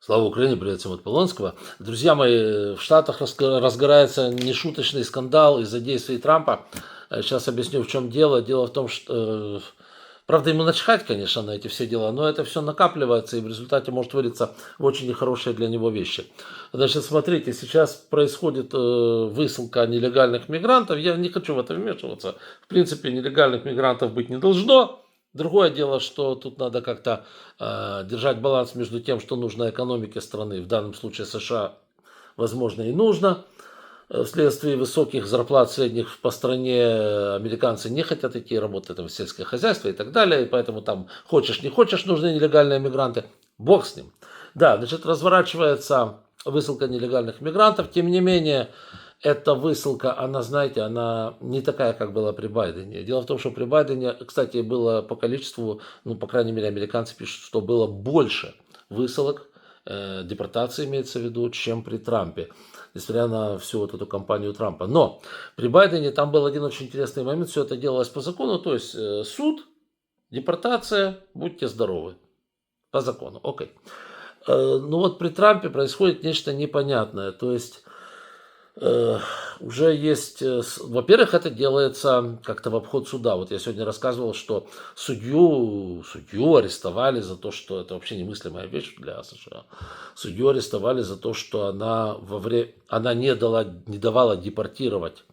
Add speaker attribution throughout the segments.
Speaker 1: Слава Украине, привет всем от Полонского. Друзья мои, в Штатах разгорается нешуточный скандал из-за действий Трампа. Сейчас объясню, в чем дело. Дело в том, что, правда, ему начхать, конечно, на эти все дела, но это все накапливается и в результате может вылиться в очень нехорошие для него вещи. Значит, смотрите, сейчас происходит высылка нелегальных мигрантов. Я не хочу в это вмешиваться. В принципе, нелегальных мигрантов быть не должно. Другое дело, что тут надо как-то держать баланс между тем, что нужно экономике страны, в данном случае США, возможно, и нужно. Вследствие высоких зарплат средних по стране американцы не хотят идти работать в сельское хозяйство и так далее, и поэтому там хочешь не хочешь нужны нелегальные мигранты. Бог с ним. Да, значит, разворачивается высылка нелегальных мигрантов, тем не менее, эта высылка, она, знаете, она не такая, как была при Байдене. Дело в том, что при Байдене, кстати, было по количеству, ну, по крайней мере, американцы пишут, что было больше высылок, депортации имеется в виду, чем при Трампе, несмотря на всю вот эту кампанию Трампа. Но при Байдене там был один очень интересный момент, все это делалось по закону, то есть суд, депортация, будьте здоровы, по закону, окей. Ну вот при Трампе происходит нечто непонятное, то есть уже есть, во-первых, это делается как-то в обход суда. Вот я сегодня рассказывал, что судью арестовали за то, что это вообще немыслимая вещь для США. Судью арестовали за то, что она не давала депортировать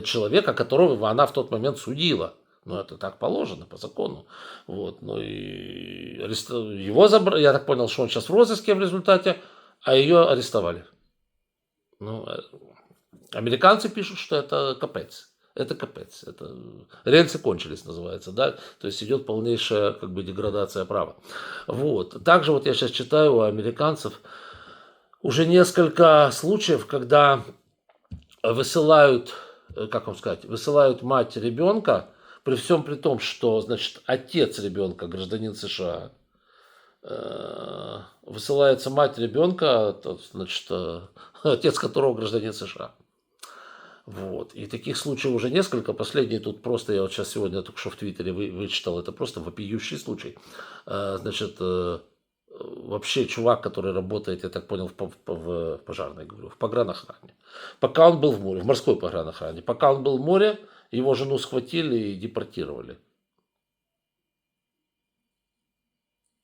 Speaker 1: человека, которого она в тот момент судила. Ну, это так положено по закону. Вот. Ну, и его забрали, я так понял, что он сейчас в розыске в результате, а ее арестовали. Ну, американцы пишут, что это капец. Это капец. Это рельсы кончились, называется, да. То есть идет полнейшая как бы деградация права. Вот. Также вот я сейчас читаю у американцев уже несколько случаев, когда высылают, как вам сказать, высылают мать ребенка, при всем при том, что, значит, отец ребенка, гражданин США, высылается мать ребенка, значит, отец которого гражданин США. Вот. И таких случаев уже несколько. Последний тут просто, я вот сейчас сегодня только что в Твиттере вычитал, это просто вопиющий случай. Значит, вообще чувак, который работает, я так понял, в пожарной, говорю, в погранохране. Пока он был в море, в морской погранохране, пока он был в море, его жену схватили и депортировали.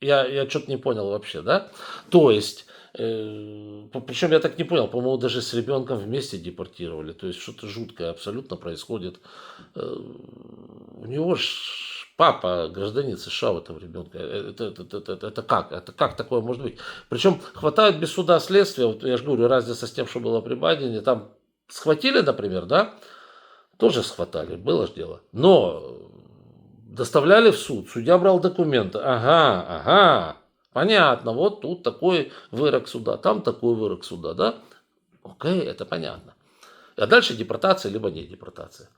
Speaker 1: Я что-то не понял вообще, да? То есть, причем я так не понял, по-моему, даже с ребенком вместе депортировали. То есть что-то жуткое абсолютно происходит. У него же папа гражданин США у этого ребенка. Это как? Это как такое может быть? Причем хватают без суда следствия. Вот я же говорю, разница с тем, что было при Байдене. Там схватили, например, да? Тоже схватали, было же дело. Но доставляли в суд, судья брал документы. Ага, понятно, вот тут такой вырок суда, там такой вырок суда, да? Окей, это понятно. А дальше депортация, либо не депортация.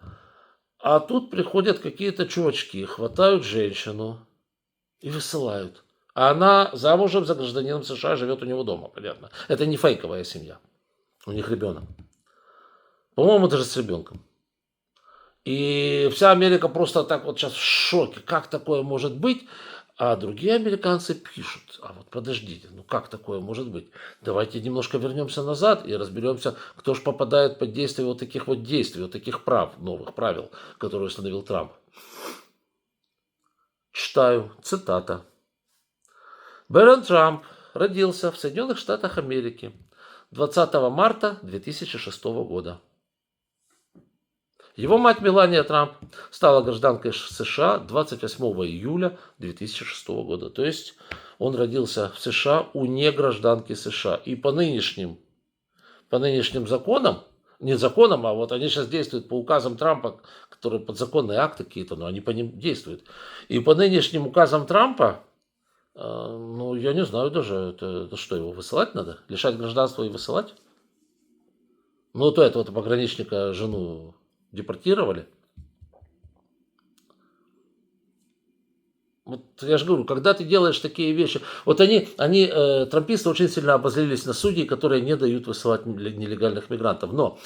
Speaker 1: А тут приходят какие-то чувачки, хватают женщину и высылают. А она замужем за гражданином США, живет у него дома, понятно. Это не фейковая семья. У них ребенок. По-моему, даже с ребенком. И вся Америка просто так вот сейчас в шоке. Как такое может быть? А другие американцы пишут, а вот подождите, ну как такое может быть? Давайте немножко вернемся назад и разберемся, кто же попадает под действие вот таких вот действий, вот таких прав, новых правил, которые установил Трамп. Читаю, цитата. Барон Трамп родился в Соединенных Штатах Америки 20 марта 2006 года. Его мать Мелания Трамп стала гражданкой США 28 июля 2006 года. То есть он родился в США у негражданки США. И по нынешним законам, не законам, а вот они сейчас действуют по указам Трампа, которые подзаконные акты какие-то, но они по ним действуют. И по нынешним указам Трампа, ну я не знаю даже, это что, его высылать надо? Лишать гражданства и высылать? Ну вот этого пограничника жену депортировали. Вот я же говорю, когда ты делаешь такие вещи, вот трамписты очень сильно обозлились на судей, которые не дают высылать нелегальных мигрантов. Но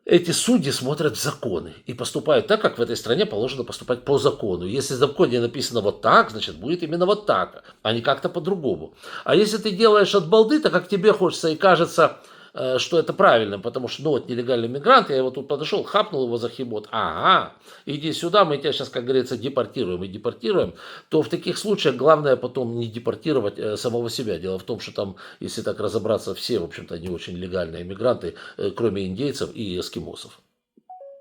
Speaker 1: эти судьи смотрят в законы и поступают так, как в этой стране положено поступать по закону. Если в законе написано вот так, значит будет именно вот так, а не как-то по-другому. А если ты делаешь от балды, так как тебе хочется и кажется, что это правильно, потому что, ну вот нелегальный мигрант, я его тут подошел, хапнул его за хибот, ага, иди сюда, мы тебя сейчас, как говорится, депортируем и депортируем, то в таких случаях главное потом не депортировать самого себя. Дело в том, что там, если так разобраться, все, в общем-то, не очень легальные мигранты, кроме индейцев и эскимосов.